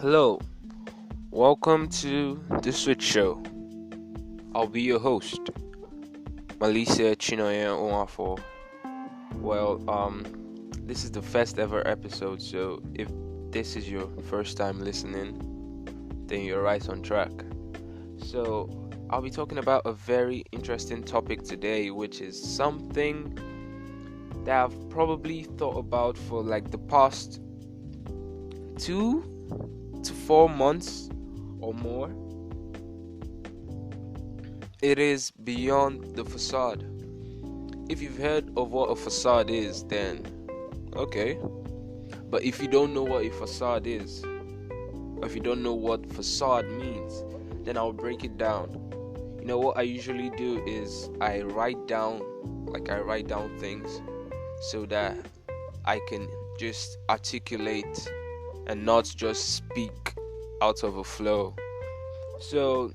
Hello, welcome to the Switch Show. I'll be your host, Malisa Chinoye Oafo. This is the first ever episode, so if this is your first time listening, then you're right on track. So, I'll be talking about a very interesting topic today, which is something that I've probably thought about for like the past 2 to 4 months or more. It is beyond the facade. If you've heard of what a facade is, then okay. But if you don't know what a facade is, or if you don't know what facade means, then I'll break it down. What I usually do is I write down things so that I can just articulate and not just speak out of a flow. So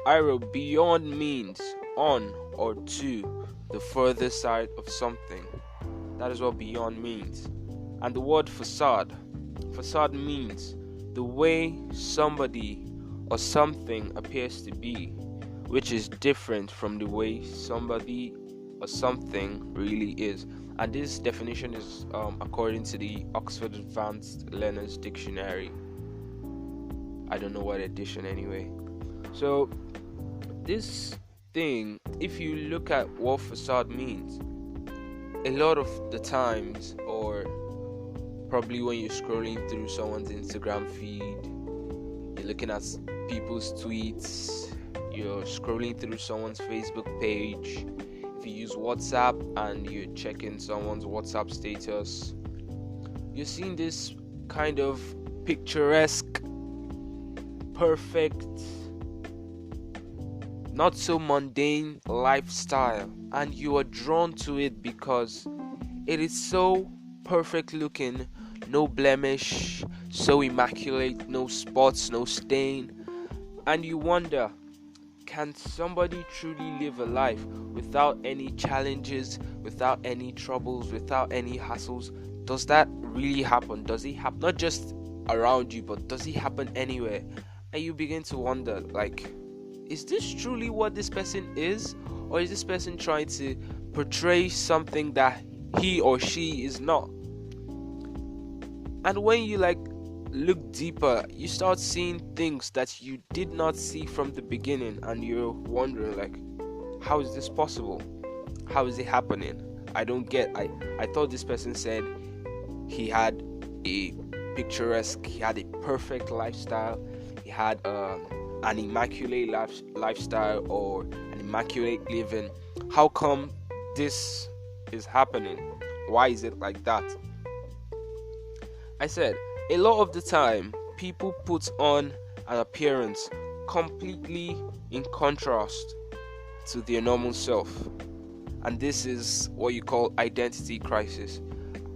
I wrote beyond means on or to the further side of something. That is what beyond means. And the word facade means the way somebody or something appears to be, which is different from the way somebody or something really is. And this definition is according to the Oxford Advanced Learners Dictionary. I don't know what edition anyway. So this thing, if you look at what facade means, a lot of the times, or probably when you're scrolling through someone's Instagram feed, you're looking at people's tweets, you're scrolling through someone's Facebook page, if you use WhatsApp and you're checking someone's WhatsApp status, you're seeing this kind of picturesque, perfect, not so mundane lifestyle, and you are drawn to it because it is so perfect looking, no blemish, so immaculate, no spots, no stain, and you wonder, can somebody truly live a life without any challenges, without any troubles, without any hassles? Does that really happen? Does it happen not just around you, but does it happen anywhere? And you begin to wonder, like, is this truly what this person is? Or is this person trying to portray something that he or she is not? And when you look deeper, you start seeing things that you did not see from the beginning, and you're wondering, how is this possible? How is it happening? I don't get. I thought this person said he had a he had a perfect lifestyle, he had an immaculate lifestyle or an immaculate living. How come this is happening? Why is it like that? I said, a lot of the time, people put on an appearance completely in contrast to their normal self. And this is what you call identity crisis.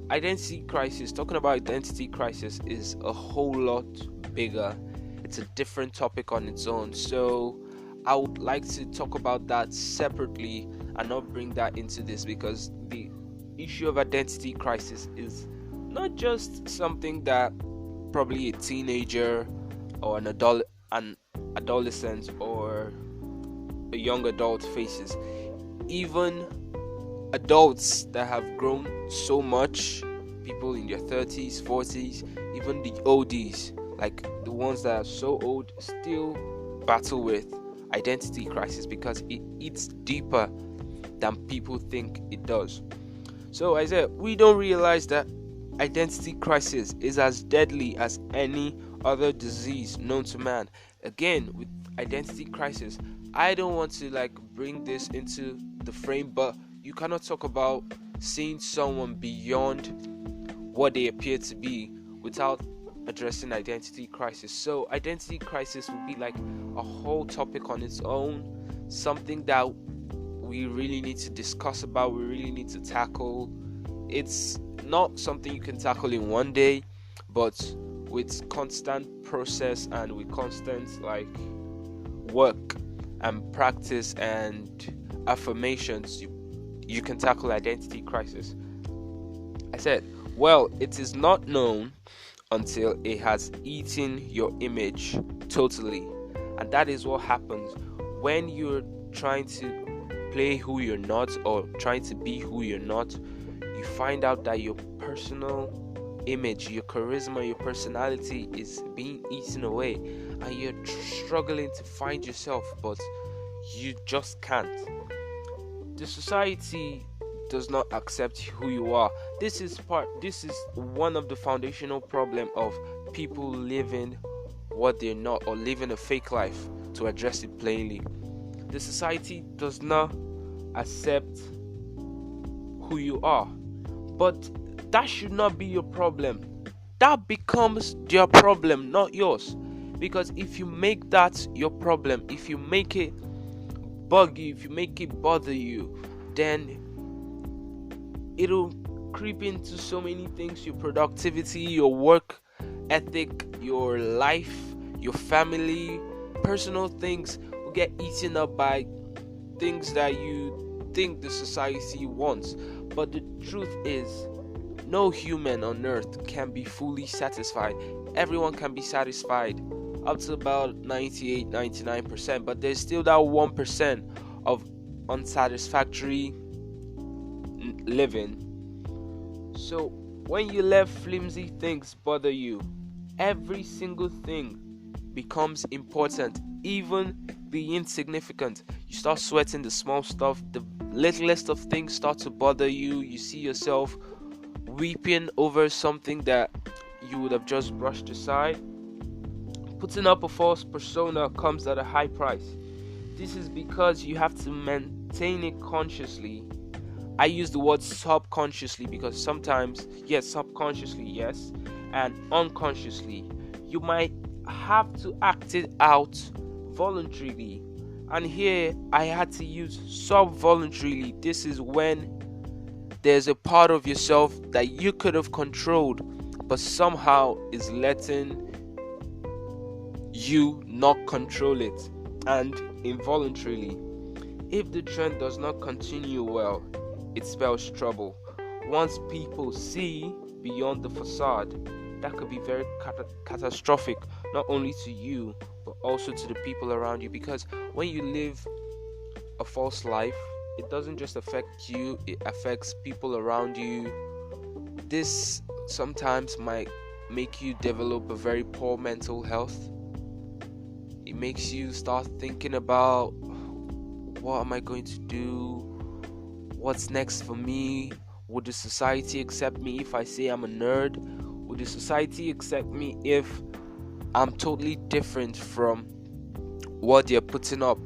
Talking about identity crisis is a whole lot bigger. It's a different topic on its own. So I would like to talk about that separately and not bring that into this, because the issue of identity crisis is not just something that probably a teenager or an adolescent or a young adult faces. Even adults that have grown so much, people in their 30s, 40s, even the oldies, like the ones that are so old, still battle with identity crisis because it eats deeper than people think it does. So I said, we don't realize that identity crisis is as deadly as any other disease known to man. Again, with identity crisis, I don't want to bring this into the frame, but you cannot talk about seeing someone beyond what they appear to be without addressing identity crisis. So identity crisis would be like a whole topic on its own, something that we really need to discuss about, we really need to tackle. It's not something you can tackle in one day, but with constant process and with constant work and practice and affirmations, you can tackle identity crisis. I said, well, it is not known until it has eaten your image totally. And that is what happens when you're trying to play who you're not or trying to be who you're not. You find out that your personal image, your charisma, your personality is being eaten away, and you're struggling to find yourself, but you just can't. The society does not accept who you are. This is one of the foundational problem of people living what they're not, or living a fake life. To address it plainly, the society does not accept who you are, but that should not be your problem. That becomes their problem, not yours. Because if you make that your problem, if you make it bug you, if you make it bother you, then it'll creep into so many things: your productivity, your work ethic, your life, your family, personal things will get eaten up by things that you think the society wants. But the truth is, no human on earth can be fully satisfied. Everyone can be satisfied up to about 98-99%, but there's still that 1% of unsatisfactory living. So when you let flimsy things bother you, every single thing becomes important, even the insignificant. You start sweating the small stuff, the littlest of things start to bother you. You see yourself weeping over something that you would have just brushed aside. Putting up a false persona comes at a high price. This is because you have to maintain it consciously. I use the word subconsciously because sometimes, yes, subconsciously, yes, and unconsciously, you might have to act it out voluntarily. And here I had to use sub-voluntarily. This is when there's a part of yourself that you could have controlled, but somehow is letting you not control it, and involuntarily. If the trend does not continue well, it spells trouble. Once people see beyond the facade, that could be very catastrophic, not only to you, but also to the people around you. Because when you live a false life, it doesn't just affect you, it affects people around you. This sometimes might make you develop a very poor mental health. It makes you start thinking about, what am I going to do? What's next for me? Would the society accept me if I say I'm a nerd? Would the society accept me if I'm totally different from what they're putting up?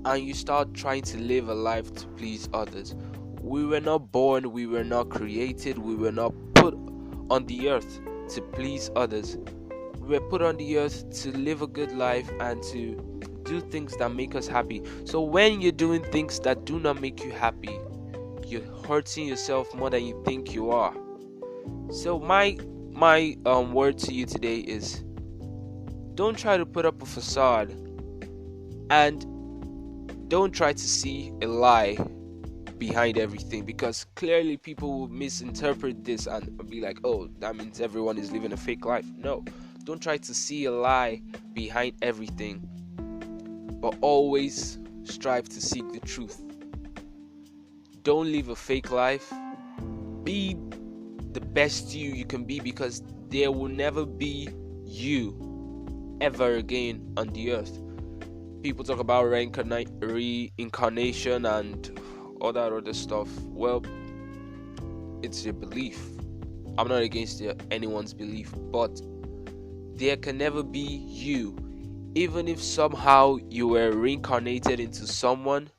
And you start trying to live a life to please others. We were not born, we were not created, we were not put on the earth to please others. We were put on the earth to live a good life and to do things that make us happy. So when you're doing things that do not make you happy, you're hurting yourself more than you think you are. So my word to you today is, don't try to put up a facade, and don't try to see a lie behind everything, because clearly people will misinterpret this and be like, oh, that means everyone is living a fake life. No, don't try to see a lie behind everything, but always strive to seek the truth. Don't live a fake life. Be the best you can be, because there will never be you ever again on the earth. People talk about reincarnation and all that other stuff. Well, it's your belief. I'm not against anyone's belief, but there can never be you. Even if somehow you were reincarnated into someone,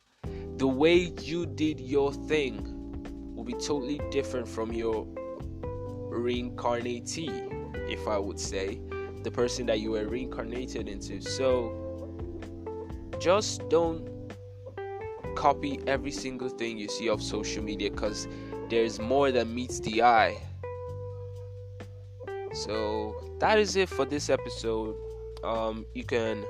the way you did your thing will be totally different from your reincarnatee, if I would say, the person that you were reincarnated into. So just don't copy every single thing you see off social media, because there's more than meets the eye. So that is it for this episode. You can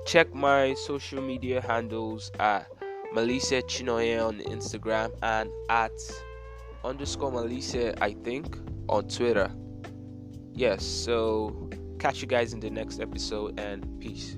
check my social media handles at Melissa Chinoye on Instagram and at _Melissa, I think, on Twitter. Yes, so catch you guys in the next episode, and peace.